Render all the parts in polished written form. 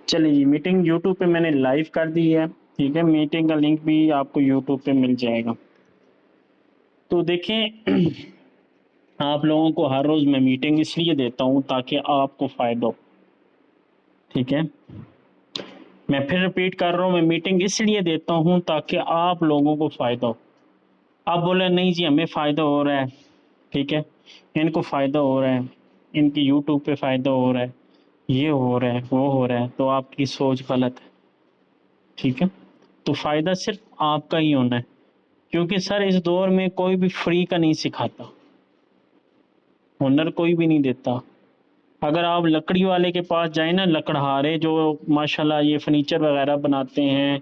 چلیے جی، meeting YouTube پہ میں نے لائیو کر دی ہے، ٹھیک ہے، میٹنگ کا لنک بھی آپ کو یوٹیوب پہ مل جائے گا۔ تو دیکھیں آپ لوگوں کو ہر روز میں میٹنگ اس لیے دیتا ہوں تاکہ آپ کو فائدہ ہو، ٹھیک ہے۔ میں پھر ریپیٹ کر رہا ہوں، میں میٹنگ اس لیے دیتا ہوں تاکہ آپ لوگوں کو فائدہ ہو۔ آپ بولے نہیں جی ہمیں فائدہ ہو رہا ہے، ٹھیک ہے، ان کو فائدہ ہو رہا ہے، ان کی یوٹیوب پہ فائدہ ہو رہا ہے، یہ ہو رہا ہے وہ ہو رہا ہے، تو آپ کی سوچ غلط ہے، ٹھیک ہے۔ تو فائدہ صرف آپ کا ہی ہونا ہے، کیونکہ سر اس دور میں کوئی بھی فری کا نہیں سکھاتا، ہنر کوئی بھی نہیں دیتا۔ اگر آپ لکڑی والے کے پاس جائیں نا، لکڑہارے جو ماشاءاللہ یہ فرنیچر وغیرہ بناتے ہیں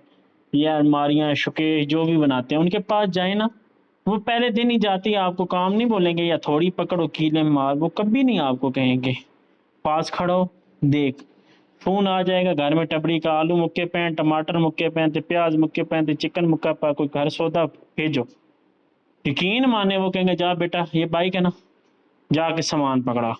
یا الماریاں شوکیس جو بھی بناتے ہیں، ان کے پاس جائیں نا، وہ پہلے دن ہی جاتی آپ کو کام نہیں بولیں گے یا تھوڑی پکڑو کیلے مار، وہ کبھی نہیں آپ کو کہیں گے۔ پاس کھڑو دیکھ، فون آ جائے گا گھر میں ٹپڑی کا، آلو مکے پین، ٹماٹر مکے پین تے، پیاز مکے پین تے، چکن مکا پا، کوئی گھر سودا بھیجو، یقین مانے وہ کہیں گے جا بیٹا یہ بائک ہے نا، جا کے سامان پکڑا۔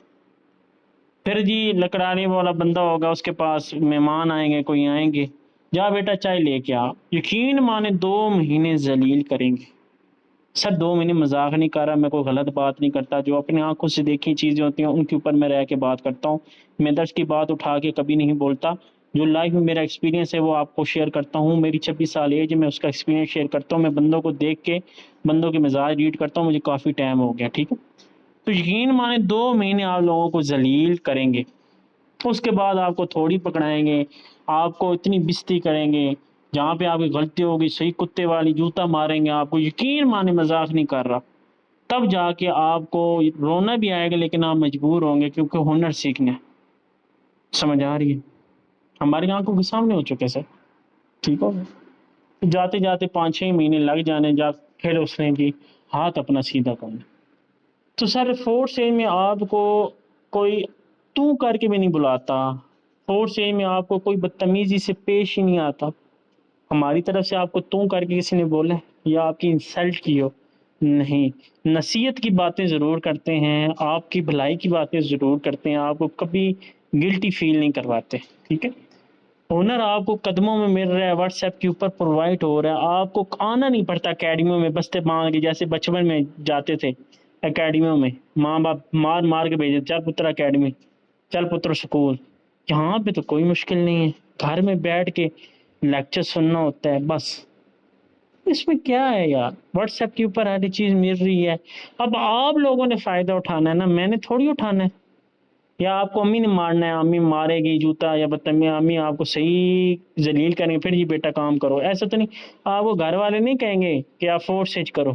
پھر جی لکڑانے والا بندہ ہوگا، اس کے پاس مہمان آئیں گے، کوئی آئیں گے، جا بیٹا چائے لے کے آ، یقین مانے 2 مہینے ذلیل کریں گے۔ سر 2 مہینے مذاق نہیں کر رہا، میں کوئی غلط بات نہیں کرتا، جو اپنے آنکھوں سے دیکھی چیزیں ہوتی ہیں ان کے اوپر میں رہ کے بات کرتا ہوں، میں درس کی بات اٹھا کے کبھی نہیں بولتا، جو لائف میں میرا ایکسپیرینس ہے وہ آپ کو شیئر کرتا ہوں۔ میری 26 سال ایج ہے، میں اس کا ایکسپیرینس شیئر کرتا ہوں، میں بندوں کو دیکھ کے بندوں کے مزاج ریڈ کرتا ہوں، مجھے کافی ٹائم ہو گیا، ٹھیک ہے۔ تو یقین مانے 2 مہینے آپ لوگوں کو ذلیل کریں گے، اس کے بعد آپ کو تھوڑی پکڑائیں گے، آپ کو اتنی بستی کریں گے، جہاں پہ آپ کی غلطی ہوگی صحیح کتے والی جوتا ماریں گے آپ کو، یقین مانے مذاق نہیں کر رہا۔ تب جا کے آپ کو رونا بھی آئے گا، لیکن آپ مجبور ہوں گے کیونکہ ہنر سیکھنا ہے۔ سمجھ آ رہی ہے؟ ہماری آنکھوں کے سامنے ہو چکے سر، ٹھیک ہو گیا۔ جاتے جاتے 5-6 مہینے لگ جانے، جا پھر اس نے جی ہاتھ اپنا سیدھا کرنا۔ تو سر 4th میں آپ کو کوئی تو کر کے بھی نہیں بلاتا، 4th میں آپ کو کوئی بدتمیزی سے پیش ہی نہیں آتا، ہماری طرف سے آپ کو تو کر کے کسی نے بولے یا آپ کی انسلٹ کی ہو، نہیں، نصیحت کی باتیں ضرور کرتے ہیں، آپ کی بھلائی کی باتیں ضرور کرتے ہیں، آپ کو کبھی گلٹی فیل نہیں کرواتے، ٹھیک ہے۔ ہنر آپ کو قدموں میں مل رہا ہے، واٹس ایپ کے اوپر پرووائڈ ہو رہا ہے، آپ کو آنا نہیں پڑتا اکیڈمیوں میں بستے باندھ کے، جیسے بچپن میں جاتے تھے اکیڈمیوں میں، ماں باپ مار مار کے بھیجتے، چل پتر اکیڈمی، چل پتر سکول۔ یہاں پہ تو کوئی مشکل نہیں ہے، گھر میں بیٹھ کے لیکچر سننا ہوتا ہے بس۔ اس میں کیا ہے یار، واٹس ایپ کے اوپر ہر چیز مل رہی ہے، اب آپ لوگوں نے فائدہ اٹھانا ہے نا، میں نے تھوڑی اٹھانا ہے۔ یا آپ کو امی نے مارنا ہے، امی مارے گی جوتا، یا بدتمیزی امی آپ کو صحیح ذلیل کریں گے، پھر یہ بیٹا کام کرو، ایسا تو نہیں۔ آپ کو گھر والے نہیں کہیں گے کہ آپ 4th کرو۔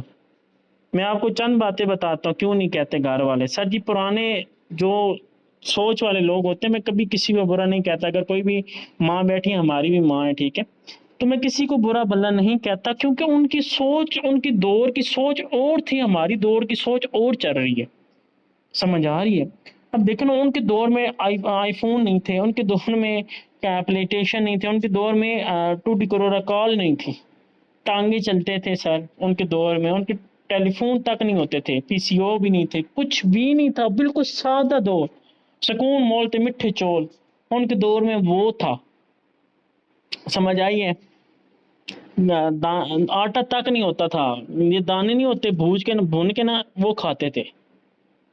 میں آپ کو چند باتیں بتاتا ہوں کیوں نہیں کہتے گھر والے۔ سر جی پرانے جو سوچ والے لوگ ہوتے ہیں، میں کبھی کسی کو برا نہیں کہتا، اگر کوئی بھی ماں بیٹھی ہے، ہماری بھی ماں ہے، ٹھیک ہے، تو میں کسی کو برا بلا نہیں کہتا، کیونکہ ان کی سوچ، ان کی دور کی سوچ اور تھی، ہماری دور کی سوچ اور چل رہی ہے، سمجھ آ رہی ہے؟ اب دیکھو نا، ان کے دور میں آئی فون نہیں تھے، ان کے دور میں پلے اسٹیشن نہیں تھے، ان کے دور میں 2 کروڑ کال نہیں تھی، ٹانگے چلتے تھے سر، ان کے دور میں ان کے ٹیلی فون تک نہیں ہوتے تھے، پی سی او بھی نہیں تھے، کچھ بھی نہیں تھا، بالکل سادہ دور، سکون مولتے میٹھے چول، ان کے دور میں وہ تھا، سمجھ آئی ہے؟ آٹا تک نہیں ہوتا تھا، یہ دانے نہیں ہوتے، بھوج کے نا بھون کے نا وہ کھاتے تھے،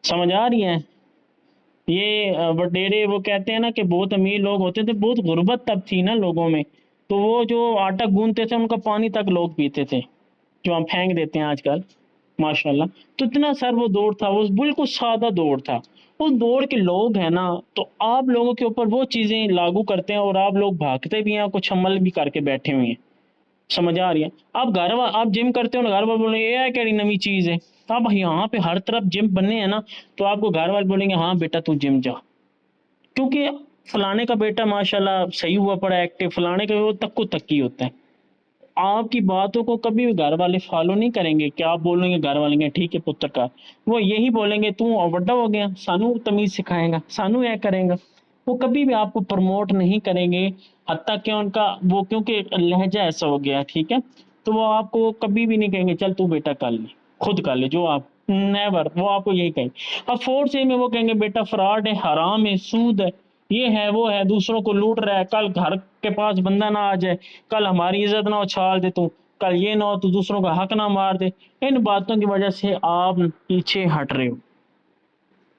سمجھ آ رہی ہے؟ یہ وڈیرے وہ کہتے ہیں نا کہ بہت امیر لوگ ہوتے تھے، بہت غربت تب تھی نا لوگوں میں، تو وہ جو آٹا گوندتے تھے ان کا پانی تک لوگ پیتے تھے، جو ہم پھینک دیتے ہیں آج کل، ماشاءاللہ۔ تو اتنا سر وہ دور تھا، وہ بالکل سادہ دور تھا، اس دور کے لوگ ہیں نا، تو آپ لوگوں کے اوپر وہ چیزیں لاگو کرتے ہیں اور آپ لوگ بھاگتے بھی ہیں، کچھ عمل بھی کر کے بیٹھے ہوئے ہیں، سمجھ آ رہی ہے؟ آپ جم کرتے ہو نا، گھر والے بولیں گے یہ کیڑی نئی چیز ہے، اب یہاں پہ ہر طرف جم بننے ہیں نا، تو آپ کو گھر والے بولیں گے ہاں بیٹا تو جم جا، کیونکہ فلانے کا بیٹا ماشاءاللہ صحیح ہوا پڑا ایکٹیو، فلانے کا وہ تک کو تکی ہوتا ہے۔ آپ کی باتوں کو کبھی بھی گھر والے فالو نہیں کریں گے، کہ آپ بولیں گے گھر والے گے ٹھیک ہے پتر کا، وہ یہی بولیں گے تو بڑا ہو گیا، سانو تمیز سکھائے گا، سانو یہ کرے گا، وہ کبھی بھی آپ کو پروموٹ نہیں کریں گے، حتیٰ کہ ان کا وہ کیونکہ لہجہ ایسا ہو گیا، ٹھیک ہے، تو وہ آپ کو کبھی بھی نہیں کہیں گے چل تو بیٹا کر لے، خود کر لے، جو آپ نیور، وہ آپ کو یہی کہیں۔ اب 4th میں وہ کہیں گے بیٹا فراڈ ہے، حرام ہے، سود ہے، یہ ہے وہ ہے، دوسروں کو لوٹ رہا ہے، کل گھر کے پاس بندہ نہ آ جائے، کل ہماری عزت نہ اچھال دے تو، کل یہ نہ ہو تو دوسروں کا حق نہ مار دے۔ ان باتوں کی وجہ سے آپ پیچھے ہٹ رہے ہو،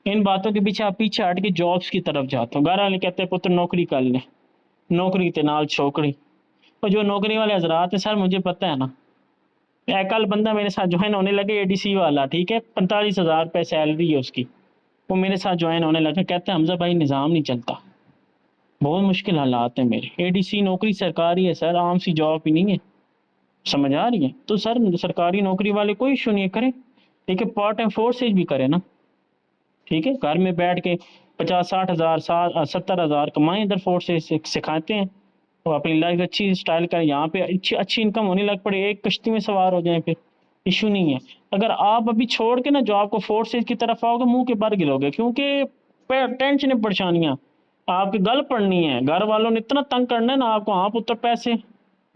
ان باتوں کے پیچھے آپ پیچھے ہٹ کے جابس کی طرف جاتے ہو۔ گھر والے کہتے ہیں پتر نوکری کر لیں، نوکری تے نال چھوکری، اور جو نوکری والے حضرات ہیں سر مجھے پتہ ہے نا، کل بندہ میرے ساتھ جوائن ہونے لگے اے ڈی سی والا، ٹھیک ہے، 45,000 روپے سیلری ہے اس کی، وہ میرے ساتھ جوائن ہونے لگا، کہتے ہیں حمزہ بھائی نظام نہیں چلتا، بہت مشکل حالات ہیں میرے، اے ڈی سی نوکری سرکاری ہے سر، عام سی جاب ہی نہیں ہے، سمجھ آ رہی ہے؟ تو سر سرکاری نوکری والے کوئی ایشو نہیں کریں، لیکن پارٹ ٹائم فورسز بھی کریں نا، ٹھیک ہے، گھر میں بیٹھ کے 50-60 ہزار 70 ہزار کمائیں، ادھر فورسز سکھاتے ہیں، وہ اپنی لائف اچھی اسٹائل کریں، یہاں پہ اچھی انکم ہونے لگ پڑے، ایک کشتی میں سوار ہو جائیں، پھر ایشو نہیں ہے۔ اگر آپ ابھی چھوڑ کے نا جو آپ کو فورسز کی طرف آؤ گے منہ کے بر گرو گے، کیونکہ ٹینشنیں پریشانیاں آپ کے گل پڑنی ہے، گھر والوں نے اتنا تنگ کرنا ہے نا آپ کو، ہاں پتر پیسے،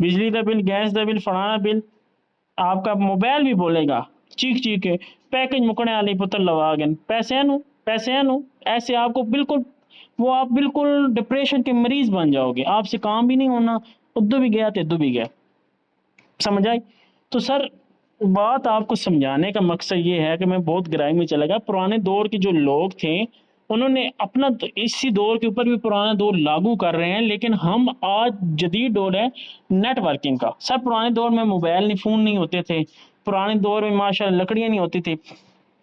بجلی کا بل، گیس کا بل، فلانا بل، آپ کا موبائل بھی بولے گا چیخ چیخ کے پیکج مکنے والے پتر لوا گئے، پیسے ہیں نو، ایسے آپ کو بالکل وہ آپ بالکل ڈپریشن کے مریض بن جاؤ گے، آپ سے کام بھی نہیں ہونا، ادو بھی گیا تو ادو بھی گیا، سمجھ آئی؟ تو سر بات آپ کو سمجھانے کا مقصد یہ ہے کہ میں بہت گہرائی میں چلا گیا، پرانے دور کے جو لوگ تھے انہوں نے اپنا اسی دور کے اوپر بھی پرانا دور لاگو کر رہے ہیں، لیکن ہم آج جدید دور ہے نیٹ ورکنگ کا۔ سر پرانے دور میں موبائل نہیں، فون نہیں ہوتے تھے، پرانے دور میں ماشاءاللہ لکڑیاں نہیں ہوتی تھی،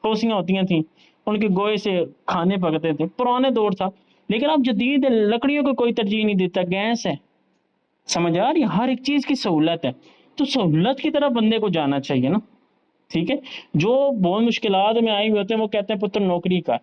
پھوسیاں ہوتی تھیں، ان کے گوئے سے کھانے پکتے تھے، پرانے دور تھا، لیکن اب جدید لکڑیوں کو کوئی ترجیح نہیں دیتا، گیس ہے، سمجھ آ رہی ہے؟ ہر ایک چیز کی سہولت ہے، تو سہولت کی طرف بندے کو جانا چاہیے نا، ٹھیک ہے؟ جو بہت مشکلات میں آئے ہوئے ہوتے ہیں وہ کہتے ہیں پتر نوکری کا،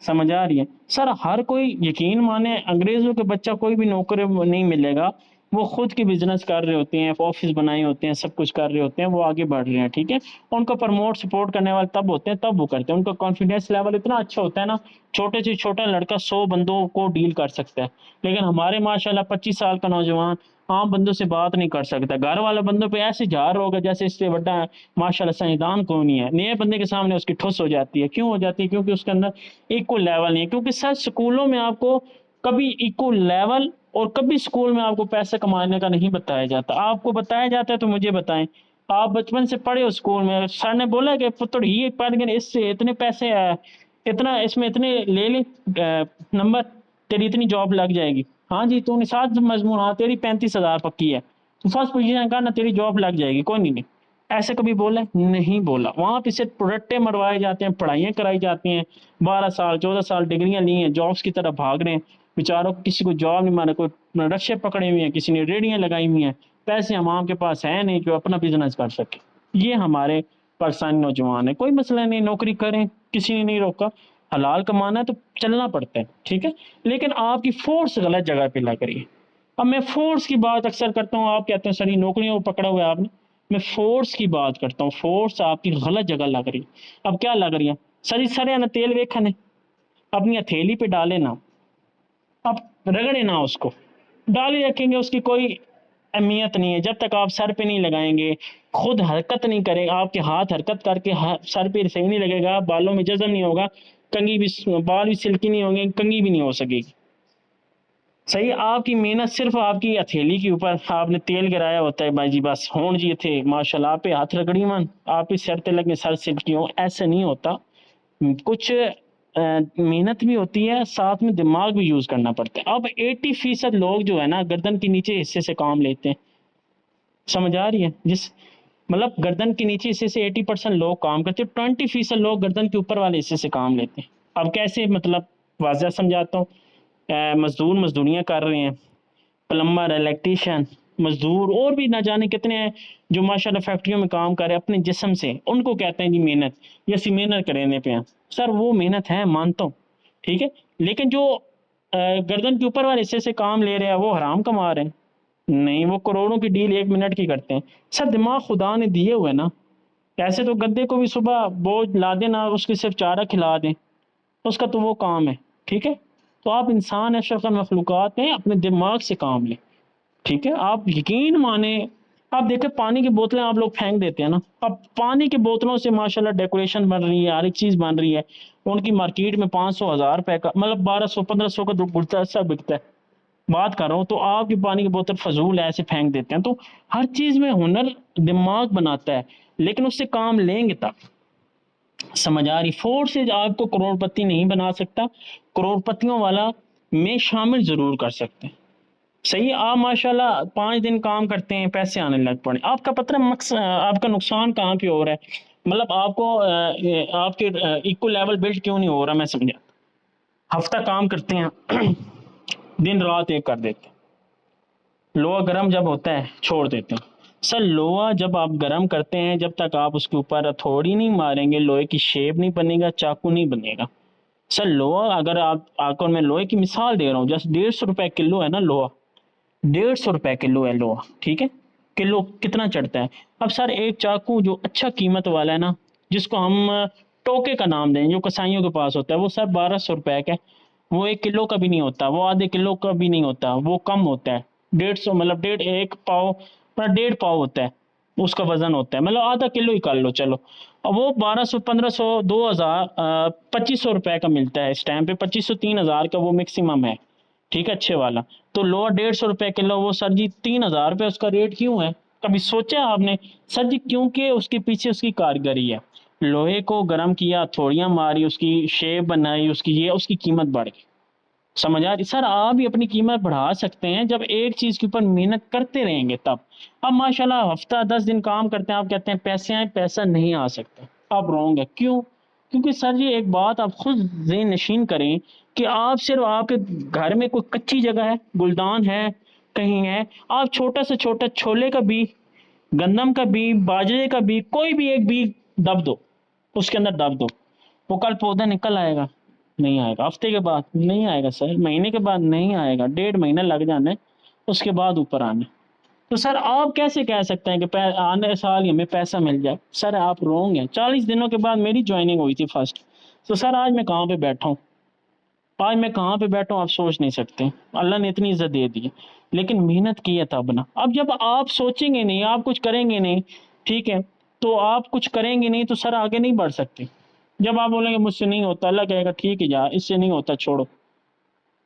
سمجھ آ رہی ہے؟ سر ہر کوئی یقین مانے انگریزوں کے بچہ کوئی بھی نوکری نہیں ملے گا، وہ خود کی بزنس کر رہے ہوتے ہیں، آفس بنائے ہوتے ہیں، سب کچھ کر رہے ہوتے ہیں، وہ آگے بڑھ رہے ہیں، ٹھیک ہے؟ ان کو پروموٹ سپورٹ کرنے والے تب ہوتے ہیں، تب وہ کرتے ہیں، ان کا کانفیڈینس لیول اتنا اچھا ہوتا ہے نا، چھوٹے سے چھوٹا لڑکا 100 بندوں کو ڈیل کر سکتا ہے، لیکن ہمارے ماشاءاللہ 25 سال کا نوجوان عام بندوں سے بات نہیں کر سکتا، گھر والے بندوں پہ ایسے جھار ہوگا جیسے اس سے بڑا ماشاءاللہ سائنسدان کوئی نہیں ہے، نئے بندے کے سامنے اس کی ٹھوس ہو جاتی ہے، کیوں ہو جاتی ہے؟ کیونکہ اس کے اندر ایکول لیول نہیں ہے، کیونکہ سر سکولوں میں آپ کو کبھی ایکول لیول اور کبھی سکول میں آپ کو پیسے کمانے کا نہیں بتایا جاتا، آپ کو بتایا جاتا ہے تو مجھے بتائیں، آپ بچپن سے پڑھے ہو اسکول میں، سر نے بولا کہ پتر یہ پڑھ گئے اس سے اتنے پیسے آئے، اتنا اس میں اتنے لے لیں نمبر، تیری اتنی جاب لگ جائے گی، ہاں جی تو نے 7 مضمون، ہاں تیری 35,000 پکی ہے، تو فرسٹ پوزیشن کا نا تیری جاب لگ جائے گی، کوئی نہیں، ایسے کبھی بولا نہیں بولا، وہاں پہ صرف پروڈکٹیں مروائے جاتے ہیں، پڑھائیاں کرائی جاتی ہیں، 12 سال 14 سال ڈگریاں لی ہیں، جابس کی طرف بھاگ رہے ہیں، بیچاروں کو کسی کو جاب نہیں مانا، کوئی رکشے پکڑے ہوئے ہیں، کسی نے ریڑیاں لگائی ہوئی ہیں، پیسے عوام کے پاس ہیں نہیں جو اپنا بزنس کر سکے، یہ ہمارے پاکستانی نوجوان ہیں، کوئی مسئلہ نہیں، نوکری کریں، کسی نے نہیں روکا، حلال کمانا ہے تو چلنا پڑتا ہے، ٹھیک ہے، لیکن آپ کی فورس غلط جگہ پہ لگ رہی ہے۔ اب میں فورس کی بات اکثر کرتا ہوں، آپ کہتے ہیں سر یہ نوکریوں کو پکڑا ہوا ہے آپ نے، میں فورس کی بات کرتا ہوں، فورس آپ کی غلط جگہ لگ رہی ہے۔ اب کیا لگ رہی ہے؟ سر سرے نا تیل ویکھنے اپنی ہتھیلی پہ ڈالے نا، اب رگڑے نہ اس کو، ڈال ہی رکھیں گے، اس کی کوئی اہمیت نہیں ہے جب تک آپ سر پہ نہیں لگائیں گے، خود حرکت نہیں کرے، آپ کے ہاتھ حرکت کر کے سر پہ صحیح نہیں لگے گا، بالوں میں جزم نہیں ہوگا، کنگھی بھی بال بھی سلکی نہیں ہوں گے، کنگھی بھی نہیں ہو سکے گی، صحیح؟ آپ کی محنت صرف آپ کی ہتھیلی کے اوپر، آپ نے تیل گرایا ہوتا ہے بھائی جی، بس ہون جی تھے ماشاءاللہ، آپ پہ ہاتھ رگڑی من، آپ پہ سر تے لگے سر سلکی ہوں، ایسے نہیں ہوتا، کچھ محنت بھی ہوتی ہے، ساتھ میں دماغ بھی یوز کرنا پڑتا ہے۔ اب 80% لوگ جو ہے نا گردن کے نیچے حصے سے کام لیتے ہیں، سمجھ آ رہی ہے؟ مطلب گردن کے نیچے حصے سے 80% لوگ کام کرتے ہیں، 20% لوگ گردن کے اوپر والے حصے سے کام لیتے ہیں۔ اب کیسے؟ مطلب واضح سمجھاتا ہوں، مزدور مزدوریاں کر رہے ہیں، پلمبر، الیکٹریشین، مزدور اور بھی نہ جانے کتنے ہیں جو ماشاءاللہ فیکٹریوں میں کام کر رہے ہیں اپنے جسم سے، ان کو کہتے ہیں جی محنت، یہ سی محنت کرنے پہ ہیں، سر وہ محنت ہے مانتا ہوں، ٹھیک ہے، لیکن جو گردن کے اوپر والے حصے سے کام لے رہے ہیں وہ حرام کما رہے ہیں، نہیں، وہ کروڑوں کی ڈیل 1 منٹ کی کرتے ہیں۔ سر دماغ خدا نے دیے ہوئے نا، ایسے تو گدے کو بھی صبح بوجھ لا دینا، اس کے صرف چارہ کھلا دیں، اس کا تو وہ کام ہے، ٹھیک ہے؟ تو آپ انسان اشرف المخلوقات ہیں، اپنے دماغ سے کام لیں، ٹھیک ہے؟ آپ یقین مانیں آپ دیکھیں پانی کی بوتلیں آپ لوگ پھینک دیتے ہیں نا، اب پانی کی بوتلوں سے ماشاءاللہ ڈیکوریشن بن رہی ہے، ہر ایک چیز بن رہی ہے، ان کی مارکیٹ میں 500 1000 روپے کا، مطلب 1200 1500 کا بکتا ہے، سب بکتا ہے، بات کر رہا ہوں۔ تو آپ کی پانی کی بوتل فضول ہے، ایسے پھینک دیتے ہیں۔ تو ہر چیز میں ہنر دماغ بناتا ہے، لیکن اس سے کام لیں گے تب، سمجھ آ رہی؟ فورس سے آپ کو کروڑ پتی نہیں بنا سکتا، کروڑ پتیوں والا میں شامل ضرور کر سکتے ہیں۔ صحیح، آپ ماشاءاللہ 5 دن کام کرتے ہیں، پیسے آنے لگ پڑے، آپ کا پتہ ہے آپ کا نقصان کہاں پہ ہو رہا ہے؟ مطلب آپ کو آپ کے ایکول لیول بلڈ کیوں نہیں ہو رہا؟ میں سمجھا، ہفتہ کام کرتے ہیں دن رات ایک کر دیتے ہیں، لوہا گرم جب ہوتا ہے چھوڑ دیتے ہیں۔ سر لوہا جب آپ گرم کرتے ہیں، جب تک آپ اس کے اوپر ہتھوڑی نہیں ماریں گے، لوہے کی شیپ نہیں بنے گا، چاقو نہیں بنے گا۔ سر لوہا اگر آپ کو میں لوہے کی مثال دے رہا ہوں، جسٹ 150 روپے کلو ہے نا لوہا، 150 روپے کلو ہے لوہا، ٹھیک ہے؟ کلو کتنا چڑھتا ہے؟ اب سر ایک چاقو جو اچھا قیمت والا ہے نا، جس کو ہم ٹوکے کا نام دیں، جو کسائیوں کے پاس ہوتا ہے، وہ سر 1200 روپے کا ہے، وہ 1 کلو کا بھی نہیں ہوتا، وہ آدھے کلو کا بھی نہیں ہوتا، وہ کم ہوتا ہے، 150 مطلب 1 پاؤ 1.5 پاؤ ہوتا ہے اس کا وزن ہوتا ہے، مطلب آدھا کلو ہی کر لو چلو، اور وہ 1200 1500 2000 2500 روپے کا ملتا ہے اس ٹائم پہ، 2500 3000 کا وہ میکسیمم ہے، ٹھیک ہے، اچھے والا۔ تو لوہا 150 روپے کلو، وہ سر جی 3000 روپے اس کا ریٹ کیوں ہے؟ کبھی سوچا آپ نے؟ سر جی کیونکہ اس کے پیچھے اس کی کاریگری ہے، لوہے کو گرم کیا، تھوڑیاں ماری، اس کی شیپ بنائی، اس کی قیمت بڑھ گئی، سمجھ آ رہی؟ سر آپ بھی اپنی قیمت بڑھا سکتے ہیں جب ایک چیز کے اوپر محنت کرتے رہیں گے تب۔ اب ماشاءاللہ ہفتہ 10 دن کام کرتے ہیں، آپ کہتے ہیں پیسے آئیں، پیسہ نہیں آ سکتا، آپ رونگ ہے۔ کیوں؟ کیونکہ سر جی ایک بات آپ خود ذہن نشین کریں کہ آپ صرف آپ کے گھر میں کوئی کچی جگہ ہے، گلدان ہے، کہیں ہے، آپ چھوٹا سے چھوٹا چھولے کا بی، گندم کا بی، باجرے کا بی، کوئی بھی ایک بی دب دو، اس کے اندر دب دو، وہ کل پودا نکل آئے گا؟ نہیں آئے گا۔ ہفتے کے بعد نہیں آئے گا سر، مہینے کے بعد نہیں آئے گا، 1.5 مہینہ لگ جانا ہے اس کے بعد اوپر آنے۔ تو سر آپ کیسے کہہ سکتے ہیں کہ آنے سال ہمیں پیسہ مل جائے؟ سر آپ رونگ ہیں۔ 40 دنوں کے بعد میری جوائننگ ہوئی تھی فرسٹ، تو سر آج میں کہاں پہ بیٹھا ہوں، آج میں کہاں پہ بیٹھا ہوں آپ سوچ نہیں سکتے۔ اللہ نے اتنی عزت دے دی ہے، لیکن محنت کی ہے تب نا۔ اب جب آپ سوچیں گے نہیں، آپ کچھ کریں گے نہیں، ٹھیک ہے، تو آپ کچھ کریں گے نہیں تو سر آگے نہیں بڑھ سکتے۔ جب آپ بولیں گے مجھ سے نہیں ہوتا، اللہ کہے گا ٹھیک ہے یار، اس سے نہیں ہوتا چھوڑو،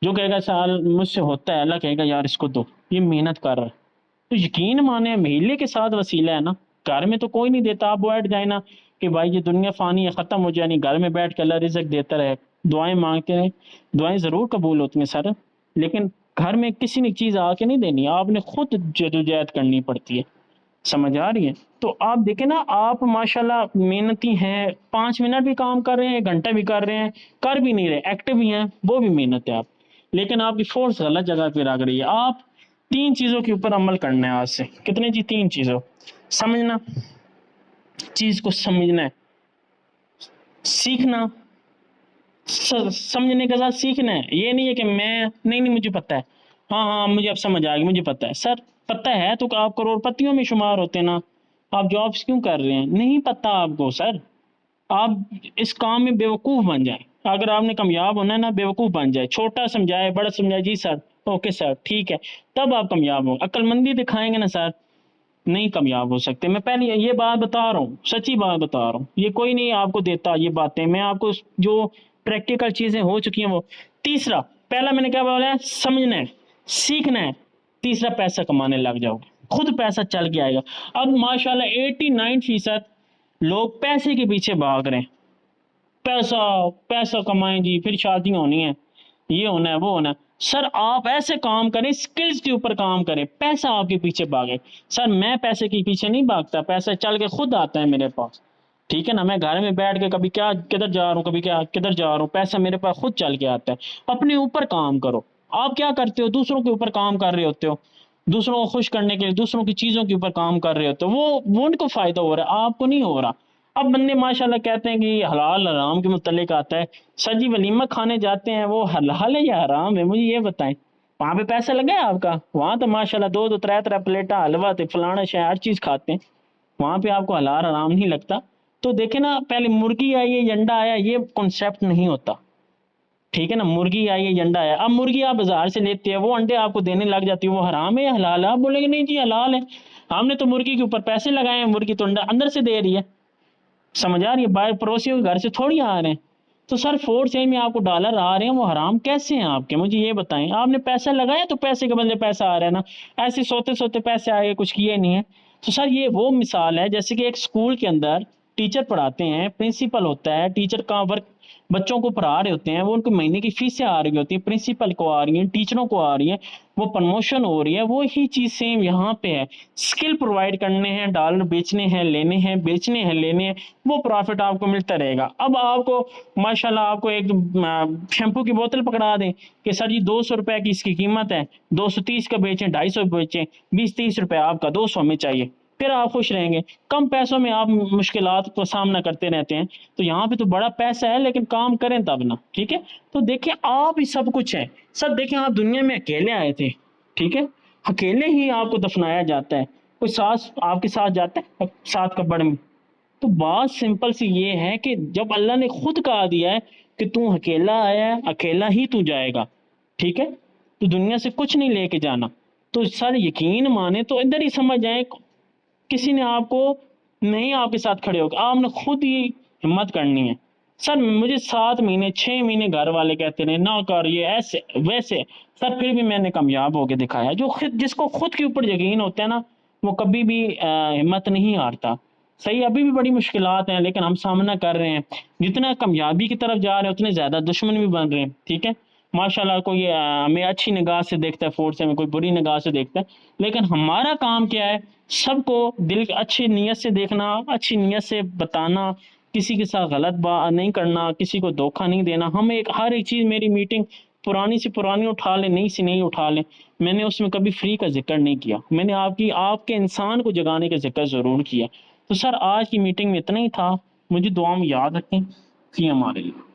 جو کہے گا سال مجھ سے ہوتا ہے، اللہ کہے گا یار اس کو دو، یہ محنت کر رہا ہے۔ تو یقین مانے محلے کے ساتھ وسیلہ ہے نا، گھر میں تو کوئی نہیں دیتا، آپ بیٹھ جائیں نا کہ بھائی یہ دنیا فانی ہے، ختم ہو جائے، نہیں گھر میں بیٹھ کے اللہ رزق دیتا رہے، دعائیں مانگتے رہیں، دعائیں ضرور قبول ہوتی ہیں سر، لیکن گھر میں کسی نے چیز آ کے نہیں دینی، آپ نے خود جدوجہد کرنی پڑتی ہے، سمجھ آ رہی ہے؟ تو آپ دیکھیں نا، آپ ماشاءاللہ محنتی ہیں، 5 منٹ بھی کام کر رہے ہیں، 1 گھنٹہ بھی کر رہے ہیں، کر بھی نہیں رہے، ایکٹیو بھی ہیں، وہ بھی محنت ہے آپ، لیکن آپ کی فورس غلط جگہ پہ لگ رہی ہے۔ آپ 3 چیزوں کے اوپر عمل کرنا ہے آج سے، کتنے جی؟ 3 چیزوں، سمجھنا، چیز کو سمجھنا ہے، سیکھنا، سمجھنے کے ساتھ سیکھنا ہے، یہ نہیں ہے کہ میں نہیں مجھے پتہ ہے، ہاں ہاں مجھے اب سمجھ آ گئی، مجھے پتہ ہے۔ سر پتہ ہے تو آپ کروڑ پتیوں میں شمار ہوتے نا، آپ جابس کیوں کر رہے ہیں؟ نہیں پتہ آپ کو سر، آپ اس کام میں بیوقوف بن جائیں، اگر آپ نے کامیاب ہونا ہے نا، بیوقوف بن جائے، چھوٹا سمجھائے بڑا سمجھائے، جی سر اوکے سر ٹھیک ہے، تب آپ کامیاب ہوں۔ عقل مندی دکھائیں گے نا سر، نہیں کامیاب ہو سکتے۔ میں پہلے یہ بات بتا رہا ہوں، سچی بات بتا رہا ہوں، یہ کوئی نہیں آپ کو دیتا یہ باتیں، میں آپ کو جو پریکٹیکل چیزیں ہو چکی ہیں وہ۔ تیسرا، پہلا میں نے کیا بولا ہے؟ سمجھنا ہے، سیکھنا ہے، تیسرا پیسہ کمانے لگ جاؤ گے، خود پیسہ چل کے آئے گا۔ اب ماشاءاللہ 89% لوگ پیسے کے پیچھے بھاگ رہے ہیں، پیسہ پیسہ کمائیں جی، پھر شادیاں ہونی ہیں، یہ ہونا ہے وہ ہونا ہے۔ سر آپ ایسے کام کریں، سکلز کے اوپر کام کریں، پیسہ آپ کے پیچھے بھاگے۔ سر میں پیسے کے پیچھے نہیں بھاگتا، پیسہ چل کے خود آتا ہے میرے پاس، ٹھیک ہے نا؟ میں گھر میں بیٹھ کے کبھی کیا کدھر جا رہا ہوں، کبھی کیا کدھر جا رہا ہوں، پیسہ میرے پاس خود چل کے آتا ہے۔ اپنے اوپر کام کرو۔ آپ کیا کرتے ہو؟ دوسروں کے اوپر کام کر رہے ہوتے ہو، دوسروں کو خوش کرنے کے لیے دوسروں کی چیزوں کے اوپر کام کر رہے ہوتے ہو، وہ ان کو فائدہ ہو رہا ہے، آپ کو نہیں ہو رہا۔ اب بندے ماشاءاللہ کہتے ہیں کہ حلال حرام کے متعلق آتا ہے، سر جی ولیمہ کھانے جاتے ہیں، وہ حلال ہے یا حرام ہے؟ مجھے یہ بتائیں، وہاں پہ پیسہ لگا ہے آپ کا؟ وہاں تو ماشاءاللہ 2 3 پلیٹا حلوہ تے فلانا شے ہر چیز کھاتے ہیں، وہاں پہ آپ کو حلال حرام نہیں لگتا۔ تو دیکھیں نا، پہلے مرغی آئی ہے، انڈا آیا، یہ کنسیپٹ نہیں ہوتا، ٹھیک ہے نا, مرغی آئی ہے, انڈا ہے, اب مرغی آپ بازار سے لیتے ہیں, وہ انڈے آپ کو دینے لگ جاتی ہے, وہ حرام ہے یا حلال ہے؟ آپ بولیں گے نہیں جی حلال ہے, ہم نے تو مرغی کے اوپر پیسے لگائے ہیں, مرغی تو انڈا اندر سے دے رہی ہے, سمجھ آ رہی ہے, باہر پڑوسیوں کے گھر سے تھوڑی آ رہے ہیں. تو سر 4 میں آپ کو ڈالر آ رہے ہیں, وہ حرام کیسے ہیں آپ کے؟ مجھے یہ بتائیں. آپ نے پیسہ لگایا تو پیسے کے بدلے پیسہ آ رہا ہے نا, ایسے سوتے سوتے پیسے آئے, کچھ کیے نہیں ہے. تو سر یہ وہ مثال ہے جیسے کہ ایک اسکول کے اندر ٹیچر پڑھاتے ہیں, پرنسپل ہوتا ہے, ٹیچر کا ورک بچوں کو پڑھا رہے ہوتے ہیں, وہ ان کو مہینے کی فیسیں آ رہی ہوتی ہیں, پرنسپل کو آ رہی ہیں, ٹیچروں کو آ رہی ہیں, وہ پروموشن ہو رہی ہے. وہی چیز سیم یہاں پہ ہے, اسکل پرووائڈ کرنے ہیں, ڈالر بیچنے ہیں, لینے ہیں, بیچنے ہیں, لینے ہیں, وہ پروفٹ آپ کو ملتا رہے گا. اب آپ کو ماشاءاللہ آپ کو ایک شیمپو کی بوتل پکڑا دیں کہ سر جی 200 روپے کی اس کی قیمت ہے, 230 کا بیچیں, 250 بیچیں, 20-30 روپے آپ کا, 200 میں چاہیے, پھر آپ خوش رہیں گے. کم پیسوں میں آپ مشکلات کو سامنا کرتے رہتے ہیں. تو یہاں پہ تو بڑا پیسہ ہے لیکن کام کریں تب نا, ٹھیک ہے. تو دیکھیں آپ ہی سب کچھ ہے. سر دیکھیں آپ دنیا میں اکیلے آئے تھے, ٹھیک ہے, اکیلے ہی آپ کو دفنایا جاتا ہے, کوئی ساتھ آپ کے ساتھ جاتا ہے ساتھ کپڑ میں. تو بات سمپل سی یہ ہے کہ جب اللہ نے خود کہا دیا ہے کہ تو اکیلا آیا ہے, اکیلا ہی تو جائے گا, ٹھیک ہے, تو دنیا سے کچھ نہیں لے کے جانا. تو سر یقین مانے تو ادھر ہی سمجھ جائیں, کسی نے آپ کو نہیں آپ کے ساتھ کھڑے ہو گئے, آپ نے خود ہی ہمت کرنی ہے. سر مجھے 7 مہینے 6 مہینے گھر والے کہتے رہے نہ کر یہ ایسے ویسے, سر پھر بھی میں نے کامیاب ہو کے دکھایا. جس کو خود کے اوپر یقین ہوتا ہے نا, وہ کبھی بھی ہمت نہیں ہارتا. صحیح, ابھی بھی بڑی مشکلات ہیں لیکن ہم سامنا کر رہے ہیں. جتنا کامیابی کی طرف جا رہے ہیں اتنے زیادہ دشمن بھی بن رہے ہیں, ٹھیک ہے. ماشاءاللہ کوئی ہمیں اچھی نگاہ سے دیکھتا ہے, فورس میں کوئی بری نگاہ سے دیکھتا ہے, لیکن ہمارا کام کیا ہے, سب کو دل اچھی نیت سے دیکھنا, اچھی نیت سے بتانا, کسی کے ساتھ غلط بات نہیں کرنا, کسی کو دھوکہ نہیں دینا. ہم ہر ایک چیز, میری میٹنگ پرانی سے پرانی اٹھا لیں, نئی سے نئی اٹھا لیں, میں نے اس میں کبھی فری کا ذکر نہیں کیا. میں نے آپ کے انسان کو جگانے کا ذکر ضرور کیا. تو سر آج کی میٹنگ میں اتنا ہی تھا. مجھے دعا میں یاد رکھیں. فی امان اللہ.